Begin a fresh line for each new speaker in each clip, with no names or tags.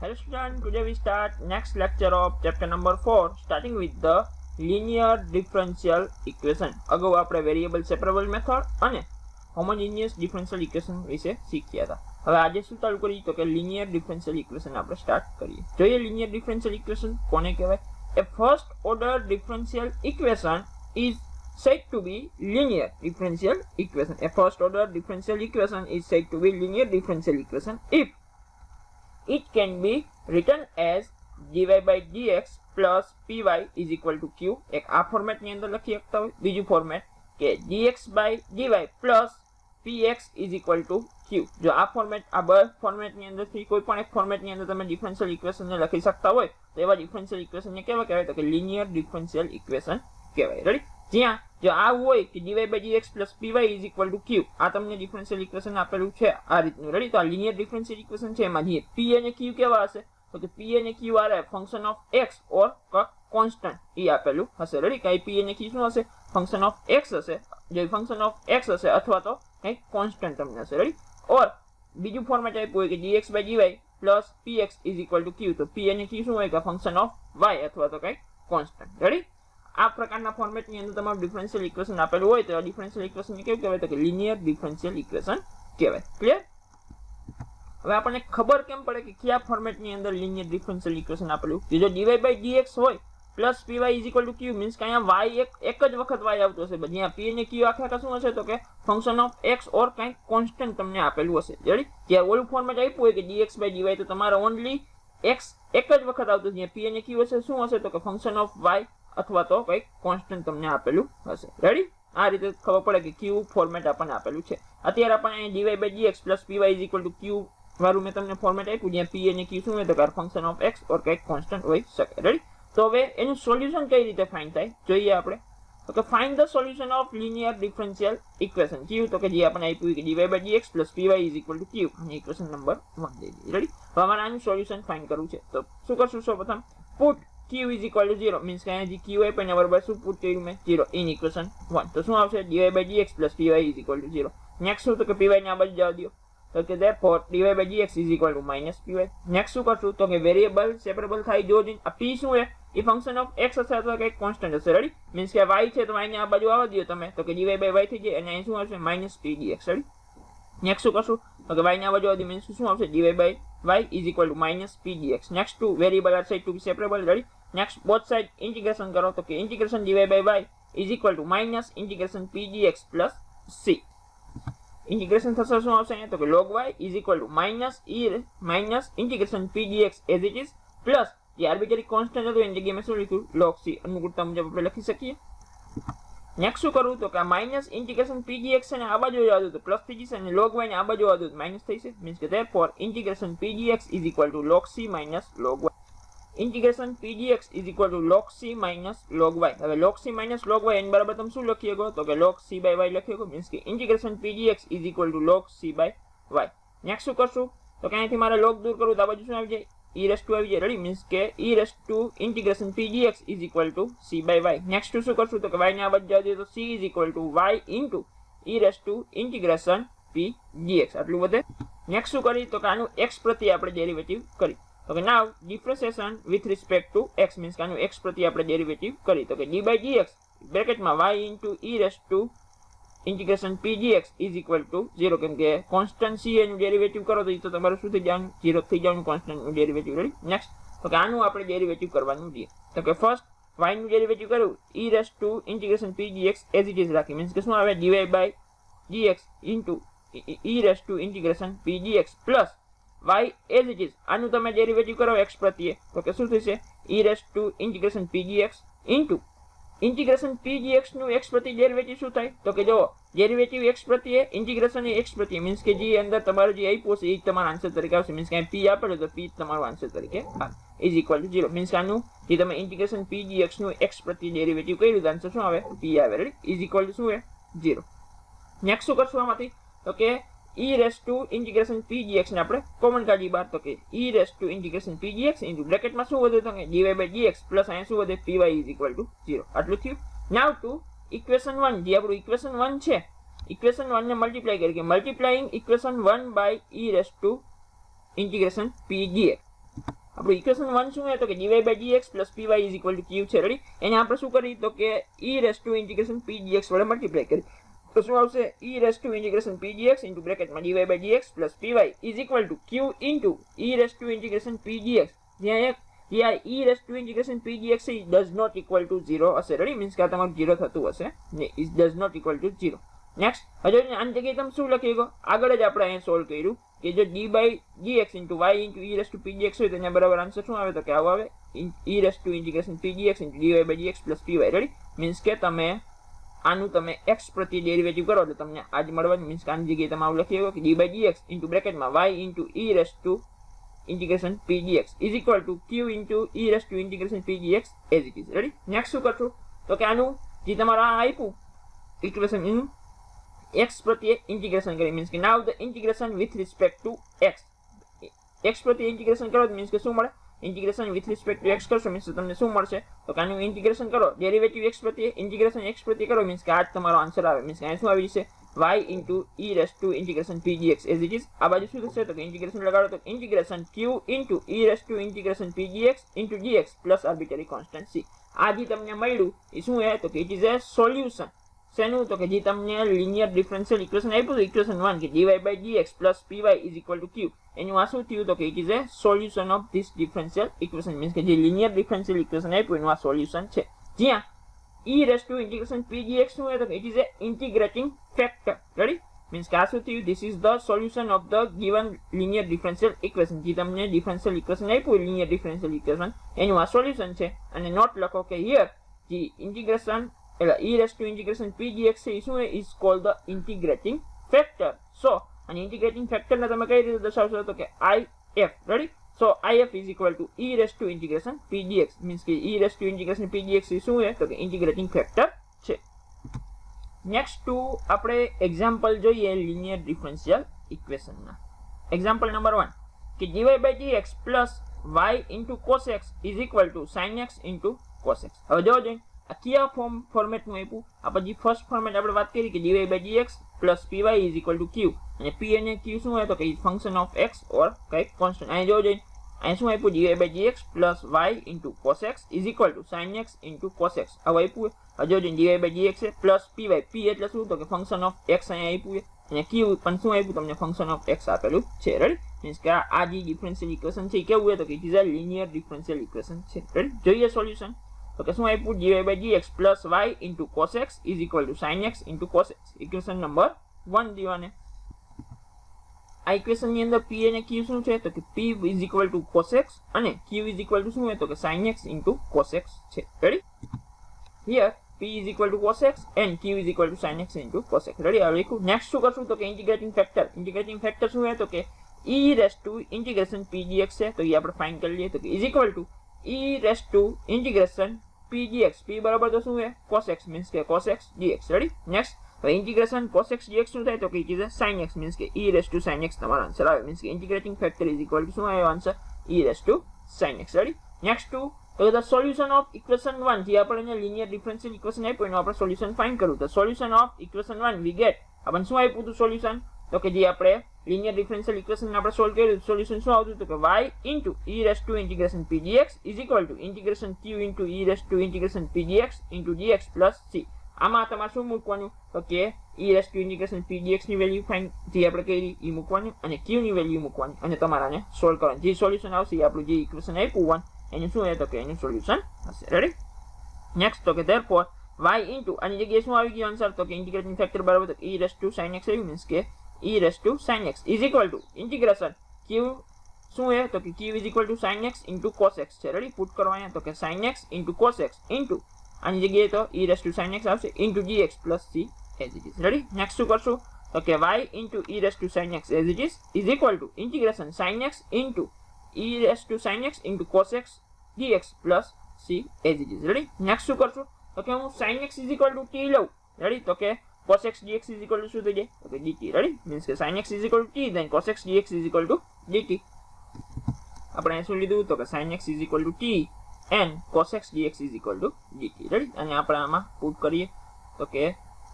Hello students, today we start next lecture of chapter number 4 starting with the linear differential equation. અગાઉ આપણે variable separable method અને homogeneous differential equation વિશે શીખ્યા હતા. હવે આજે શું ચાલુ કરીએ તો કે લિનિયર ડિફરન્શિયલ ઇક્વેશન આપણે સ્ટાર્ટ કરીએ. જોઈએ લિનિયર ડિફરન્શિયલ ઇક્વેશન કોને કહેવાય? A first order differential equation is said to be linear differential equation. A first order differential equation is said to be linear differential equation if it can be written as dy by dx plus py is equal to q. એક આ format ની અંદર લખી શકતા હોય. બીજું format કે dx by dy plus px is equal to q. જો આ ફોર્મેટ આ બે ફોર્મેટ ની અંદર થી કોઈ પણ એક ફોર્મેટ ની અંદર તમે ડિફરન્શિયલ ઇક્વેશન ને લખી શકતા હોય તો એવા ડિફરન્શિયલ ઇક્વેશન ને કેવા કહેવાય તો કે લિનિયર ડિફરન્શિયલ ઇક્વેશન કહેવાય. રેડી? જ્યાં જો આ હોય કે dy by dx plus py is equal to q, આ તમને ડિફરન્શિયલ ઇક્વેશન આપેલું છે આ રીતનું. રેડી? તો આ લિનિયર ડિફરન્શિયલ ઇક્વેશન છે. એમાં જે p અને q કેવા હશે તો કે p અને q are function of x or constant એ આપેલું હશે. રેડી? કઈ p અને q શું હશે? ફંક્શન ઓફ x હશે. જે ફંક્શન ઓફ x હશે અથવા તો કઈ કોન્સ્ટન્ટ તમને હશે. રેડી? ઓર બીજું ફોર્મેટ આપ્યું હોય કે dx by dy plus px is equal to q, તો p અને q શું હોય કે ફંક્શન ઓફ y અથવા તો કઈ કોન્સ્ટન્ટ. રેડી? આ પ્રકારના ફોર્મેટ ની અંદર તમારું ડિફરન્શિયલ ઇક્વેશન આપેલું હોય તો આ ડિફરન્શિયલ ઇક્વેશન ને કેવું કહેવાય તો કે લિનિયર ડિફરન્શિયલ ઇક્વેશન કહેવાય. ક્લિયર? હવે આપણને ખબર કેમ પડે કે કયા ફોર્મેટ ની અંદર લિનિયર ડિફરન્શિયલ ઇક્વેશન આપેલું? જો dy by dx હોય plus py is equal to q means કે અહીંયા y એક જ વખત y આવતો હશે. જ્યાં p અને q આખા શું હશે તો કે ફંક્શન ઓફ x ઓર કંઈક કોન્સ્ટન્ટ તમને આપેલું હશે. રેડી? જે ઓલું ફોર્મેટ આપ્યું હોય કે dx by dy તો તમારે ઓનલી x એક જ વખત આવતું. જ્યાં p અને q હશે શું હશે તો કે ફંક્શન ઓફ y અથવા તો કંઈક કોન્સ્ટન્ટ તમને આપેલું હશે. રેડી? આ રીતે ખબર પડે કે ક્યુ ફોર્મેટ આપણને આપેલું છે. અત્યારે આપણને dy by dx plus py is equal to q વાળું મેં તમને ફોર્મેટ આપ્યું જ્યાં p અને q શું હોય તો કે ફંક્શન ઓફ x ઓર કંઈક કોન્સ્ટન્ટ હોઈ શકે. રેડી? તો હવે એનું સોલ્યુશન કઈ રીતે ફાઇન્ડ થાય જોઈએ આપણે. તો કે find the solution of linear differential equation. ક્યુ તો કે જે આપણે આપ્યું કે dy by dx plus py is equal to q અને ઇક્વેશન નંબર 1 દઈ દીધી. રેડી? હવે અમારે આનું સોલ્યુશન ફાઇન્ડ કરવું છે તો શું કરશું? સૌપ્રથમ put q is equal to 0 means કે અહીંયા જે q આપ્યું એના બરાબર શું પુટ કર્યું મેં 0 ઇન ઇક્વેશન 1 તો શું આવશે dy by dx plus py is equal to 0. Next શું તો કે py ને આ બાજુ જવા દો તો કે therefore dy by dx is equal to minus py. Next શું કરશું તો કે વેરિયેબલ સેપરેબલ થાય જો આ p શું છે એ ફંક્શન ઓફ x હશે અથવા કંઈક કોન્સ્ટન્ટ હશે. રેડી? મીન્સ કે y છે તો y ને આ બાજુ આવવા દો તમે તો કે dy by y થઈ જાય અને અહીં શું આવશે minus p dx. Ready? Next શું કરશું તો કે y ને આ બાજુ આવવા દો મીન્સ શું આવશે dy by y is equal to minus p dx. Next two variable are said to be separable. Ready? Next both side integration કરો તો કે integration dy by y is equal to minus integration p dx plus c. Integration થશે શું આવશે અહીંયા તો કે log y is equal to minus integration p dx as it is plus જે આર્બિટરી કોન્સ્ટન્ટ હતું એની જગ્યાએ મેં શું લખ્યું log c. અનુકૂળતા મુજબ આપણે લખી શકીએ. નેક્સ્ટ શું કરવું તો કે આ માઇનસ ઇન્ટિગ્રેશન p dx ને આ બાજુ આવવા દો તો પ્લસ થઈ જશે અને log y ને આ બાજુ આવવા દો તો માઇનસ થઈ જશે. મીન્સ કે therefore integration p dx is equal to log c minus log y. Integration p dx is equal to log c minus log y. હવે log c minus log y એની બરાબર તમે શું લખી શકો તો કે log c by y લખી શકો. મીન્સ કે integration p dx is equal to log c by y. Next શું કરશું તો કે અહીંથી મારે log દૂર કરવું તો આ બાજુ શું આવી જાય e raised to આવી જાય. રેડી? મીન્સ કે e raised to integration p dx is equal to c by y. Next શું કરશું તો કે y ને આ બાજુ જવા દઈએ તો c is equal to y into e raised to integration p dx. આટલું વધે. નેક્સ્ટ શું કરી તો કે આનું x પ્રત્યે આપણે ડેરિવેટિવ કરી તો કે now differentiation with respect to x means કે આનું x પ્રત્યે આપણે ડેરિવેટિવ કરી તો કે d by dx બ્રેકેટમાં y into e raised to integration p dx is equal to 0 કેમ કે કોન્સ્ટન્ટ c એનું ડેરિવેટિવ કરો તો એ તો તમારું શું થઈ જવાનું 0 થઈ જવાનું કોન્સ્ટન્ટ નું ડેરિવેટિવ. રેડી? નેક્સ્ટ તો કે આનું આપણે ડેરિવેટિવ કરવાનું છે તો કે ફર્સ્ટ y નું ડેરિવેટિવ કર્યું e raised to integration p dx as it is rakhi means કે શું આવે dy by dx into e raised to integration p dx plus y as it is. આનું તમે ડેરિવેટિવ કરો x પ્રત્યે તો કે શું થશે e raised to integration p dx into integration p dx નું x પ્રત્યે ડેરિવેટિવ શું થાય તો કે જો ડેરિવેટિવ x પ્રત્યે ઇન્ટિગ્રેશન એ x પ્રત્યે મીન્સ કે જે અંદર તમારું જે આપ્યું છે એ તમારા આન્સર તરીકે આવશે. મીન્સ કે p આપેલું તો p તમારું આન્સર તરીકે આવે is equal to 0. મીન્સ આનું જે તમે ઇન્ટિગ્રેશન p dx નું x પ્રત્યે ડેરિવેટિવ કર્યું તો આન્સર શું આવે p આવે. રેડી? is equal to શું છે 0. નેક્સ્ટ શું કરશું આમાંથી તો કે e raised to integration p dx ને આપણે કોમન કાઢી બહાર તો કે e raised to integration p dx into બ્રેકેટમાં શું વધે તો કે dy by dx પ્લસ અહીંયા શું વધે py is equal to 0. આટલું થયું. નાવ ટુ ઇક્વેશન 1 જે આપણું ઇક્વેશન 1 છે ઇક્વેશન 1 ને મલ્ટીપ્લાય કરી કે multiplying equation 1 by e raised to integration p dx આપણું ઇક્વેશન 1 શું હે તો કે dy by dx plus py is equal to q છે. રેડી? એને આપણે શું કરી તો કે e raised to integration p dx વડે મલ્ટીપ્લાય કરી. તો શું આવશે e raised to integration p dx into bracket માં dy by dx plus py is equal to q into e raised to integration p dx. જ્યાં e raised to integration p dx is does not equal to 0 હશે. Ready? Means કે આ તમારું 0 થતું હશે ને is does not equal to 0. Next હજુ આની જગ્યાએ તમે શું લખી શકો આગળ જ આપણે અહીંયા સોલ્વ કર્યું કે જો d by dx into y into e raised to p dx હોય તો એના બરાબર આન્સર શું આવે તો કે આવો આવે e raised to integration p dx into dy by dx plus py. Ready? Means કે તમે આનું તમે x પ્રત્યે ડેરિવેટિવ કરો એટલે તમને આ જ મળવાનું. મીન્સ કે આની જગ્યાએ તમે આવું લખી શકો કે d by dx into bracket માં y into e raised to integration p dx is equal to q into e raised to integration p dx as it is. Ready? Next શું કરશું તો કે આનું જે તમારું આ આપ્યું ઇક્વેશન એનું x પ્રત્યે ઇન્ટિગ્રેશન કરી. મીન્સ કે નાઉ the integration with respect to x પ્રત્યે ઇન્ટિગ્રેશન કરો મીન્સ કે શું મળે integration with respect to x કરશો મીન્સ તમને શું મળશે તો કે આનું ઇન્ટિગ્રેશન કરો ડેરિવેટિવ x પ્રત્યે ઇન્ટિગ્રેશન x પ્રત્યે કરો મીન્સ કે આ જ તમારો આન્સર આવે. મીન્સ કે અહીં શું આવી જશે y into e raised to integration p dx as it is. આ બાજુ શું થશે તો કે ઇન્ટિગ્રેશન લગાડો તો integration q into e raised to integration p dx into dx plus arbitrary constant c. આ જે તમને મળ્યું એ શું હે તો કે ઇટ ઇઝ અ સોલ્યુશન શેનું તો કે જે તમને લિનિયર ડિફરન્શિયલ ઇક્વેશન આપ્યું તો ઇક્વેશન 1 કે dy by dx plus py is equal to q. એનું આ શું થયું તો કે it is a solution of this differential equation. Means કે જે લિનિયર ડિફરન્શિયલ ઇક્વેશન આપ્યું એનું આ સોલ્યુશન છે. જ્યાં e raised to integration p dx શું હે તો કે it is a integrating factor. Ready? Means કે આ શું થયું this is the solution of the given linear differential equation. જે તમને ડિફરન્શિયલ ઇક્વેશન આપ્યું લિનિયર ડિફરન્શિયલ ઇક્વેશન એનું આ સોલ્યુશન છે. અને નોટ લખો કે હિયર જે integration e raised to integration p dx છે શું is called the integrating factor. So an integrating factor ને તમે કઈ રીતે દર્શાવશો તો કે if. Ready? So if is equal to e raised to integration p dx. Means કે e raised to integration p dx એ શું છે તો કે integrating factor છે. નેક્સ્ટ ટુ આપણે એક્ઝામ્પલ જોઈએ લિનિયર ડિફરન્શિયલ ઇક્વેશન ના. એક્ઝામ્પલ નંબર 1 કે dy by dx plus y into cos x is equal to sin x into cos x. હવે જો જોઈએ આ કયા ફોર્મેટનું આપ્યું આ પછી ફર્સ્ટ ફોર્મેટ આપણે વાત કરી કે dy by dx plus py is equal to q અને p અને q શું હોય તો કે ફંક્શન ઓફ x ઓર કંઈક કોન્સ્ટન્ટ. અહીં જો જોઈએ અહીં શું આપ્યું dy by dx plus y into cos x is equal to sin x into cos x. આવું આપ્યું હજુ જોઈએ dy by dx છે પ્લસ py. p એટલે શું તો કે ફંક્શન ઓફ x અહીંયા આપ્યું છે અને q પણ શું આપ્યું તમને ફંક્શન ઓફ x આપેલું છે. રેડી? મીન્સ કે આ જે ડિફરન્શિયલ ઇક્વેશન છે કેવું હોય તો કે it is a linear differential equation છે. રેડી? જોઈએ સોલ્યુશન તો કે શું આપ્યું dy by dx plus y into cos x is equal to sin x into cos x. Equation number 1 Deewane આ ઇક્વેશન ની અંદર p અને q શું છે તો કે p is equal to cos x અને q is equal to શું છે તો કે sin x into cos x છે. Ready? here p is equal to cos x and q is equal to sin x into cos x. Ready? હવે લખું next શું કરશું તો કે ઇન્ટિગ્રેટિંગ ફેક્ટર શું છે તો કે e raised to integration p dx છે તો એ આપણે ફાઇન્ડ કરી લઈએ તો કે is equal to e raised to integration p dx. p બરાબર તો શું છે cos x મીન્સ કે cos x dx. Ready? Next હવે ઇન્ટિગ્રેશન cos x dx શું થાય તો કે it is sin x means કે e raised to sin x તમારો આન્સર આવે. મીન્સ કે integrating factor is equal to શું આવ્યો answer e raised to sin x. Ready? Next to તો ધ સોલ્યુશન ઓફ ઇક્વેશન 1 જે આપણે લિનિયર ડિફરન્શિયલ ઇક્વેશન આપ્યું એનું આપણે સોલ્યુશન ફાઇન્ડ કરવું. તો solution of equation 1 we get આપણને શું આપ્યું હતું સોલ્યુશન તો કે જે આપણે લિનિયર ડિફરન્શિયલ ઇક્વેશન આપણે સોલ્વ કર્યું સોલ્યુશન શું આવતું તો કે y into e raised to integration p dx is equal to integration q into e raised to integration p dx into dx plus c. આમાં તમારે શું મૂકવાનું તો કે e raised to integration p dx ની વેલ્યુ ફાઇન્ડ જે આપણે કરી એ મૂકવાની અને q ની વેલ્યુ મૂકવાની અને તમારાને સોલ્વ કરવાનું. જે સોલ્યુશન આવશે એ આપણું જે ઇક્વેશન આપ્યું 1 એનું શું હે તો કે એનું સોલ્યુશન હશે. રેડી? નેક્સ્ટ તો કે therefore y into આની જગ્યાએ શું આવી ગયું આન્સર તો કે ઇન્ટિગ્રેટિંગ ફેક્ટર બરાબર તો e raised to sin x આવ્યું. મીન્સ કે e raised to sin x is equal to integration q શું હે તો કે q is equal to sin x into cos x છે. રેડી? પુટ કરવાના તો કે sin x into cos x into આની જગ્યાએ તો e raised to sin x આવશે into dx plus c as it is. Ready? Next શું કરશું તો કે y into e raised to sin x as it is equal to integration sin x into e raised to sin x into cos x dx plus c as it is. Ready? Next શું કરશું તો કે હું sin x is equal to t લઉં. Ready? તો કે cos x dx is equal to શું થઈ જાય તો કે dt. રેડી? મીન્સ કે sin x is equal to t then cos x dx is equal to dt. આપણે શું લીધું તો કે sin x is equal to t and cos x dx is equal to dt. Ready? અને આપણે આમાં put કરીએ તો કે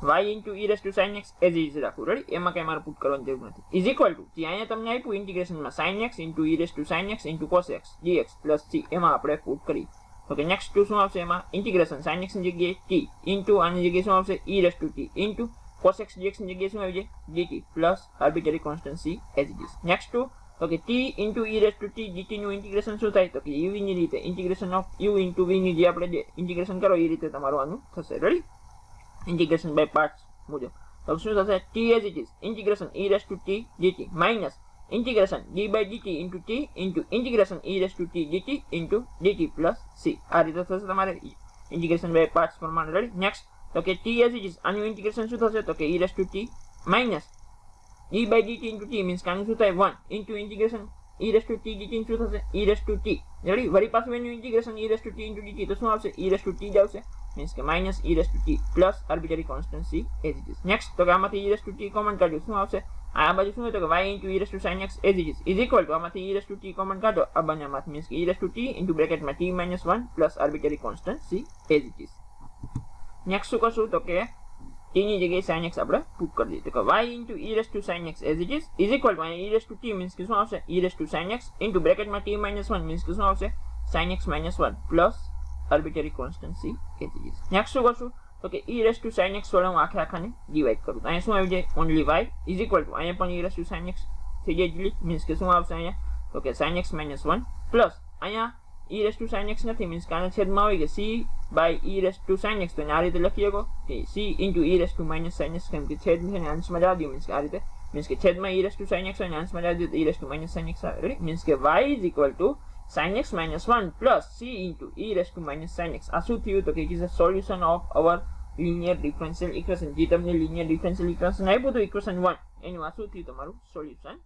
y into e raised to sin x as it is રાખું. રેડી? એમાં કઈ મારે પુટ કરવાની જરૂર નથી. ઇઝ ઇક્વલ ટુ જે અહીંયા તમને આપ્યું ઇન્ટિગ્રેશનમાં sin x into e raised to sin x into cos x dx plus c એમાં આપણે પુટ કરી. ઓકે, નેક્સ્ટ ટુ શું આવશે? એમાં ઇન્ટિગ્રેશન sin x ની જગ્યાએ t into આની જગ્યાએ શું આવશે? e raised to t into cos x dx ની જગ્યાએ શું આવી જાય? dt plus arbitrary constant c as it is. Next to okay, t into e raised to t dt નું ઇન્ટિગ્રેશન શું થાય? તો કે u ની રીતે integration of u into v ની જે આપણે ઇન્ટિગ્રેશન કરો એ રીતે તમારું આનું થશે. રેડી? ઇન્ટિગ્રેશન બાય પાર્ટ્સ મુજબ. તો શું થશે? t as it is integration e raised to t dt minus integration d by dt into t into integration e raised to t dt into dt plus c. આ રીતે થશે તમારે integration by parts પ્રમાણે. Ready? Next તો કે t as it is આનું integration શું થશે? તો કે e raised to t minus d by dt into t means કે આનું શું થાય? 1 into integration e raised to t dt શું થશે? e raised to t. Ready? વળી પાછું એનું integration e raised to t into dt તો શું આવશે? e raised to t જ આવશે. means કે minus e raised to t plus arbitrary constant c as it is. next તો કે આમાંથી e raised to t common કાઢ્યો શું આવશે? આ બાજુ શું હોય? તો કે y into e raised to sin x as it is equal to આમાંથી e raised to t common કાઢો આ બંનેમાંથી means કે e raised to t into bracket માં t minus 1 plus arbitrary constant c as it is. next શું કરશું? તો કે t ની જગ્યાએ sin x આપણે પુટ કરી દઈએ. તો કે y into e raised to sin x as it is equal to e raised to t means કે શું આવશે? e raised to sin x into bracket માં t minus 1 means કે શું આવશે? sin x minus 1 plus arbitrary constant c as it is. next શું કરશું? તો કે e raised to sin x વડે હું આખાને ડિવાઈડ કરું તો અહીંયા શું આવી જાય? only y is equal to અહીંયા પણ e raised to sin x થઈ જાય ડિલીટ means કે શું આવશે અહીંયા? તો કે sin x minus 1 plus અહીંયા e raised to sin x નથી means કે આના છેદમાં આવી કે c by e raised to sin x તો આ રીતે લખી શકો કે c into e raised to minus sin x કેમ કે છેદ છે ને અંશમાં જવા દો means કે આ રીતે means કે છેદમાં e raised to sin x હોય ને અંશમાં જવા દો તો e raised to minus sin x આવે. રેડી? means કે y is equal to sin x minus 1 plus c into e raised to minus sin x. આ શું થયું? તો કે it is a solution of our linear differential equation. જે તમને linear differential equation આપ્યું હતું ઇક્વેશન 1 એનું આ શું થયું? તમારું સોલ્યુશન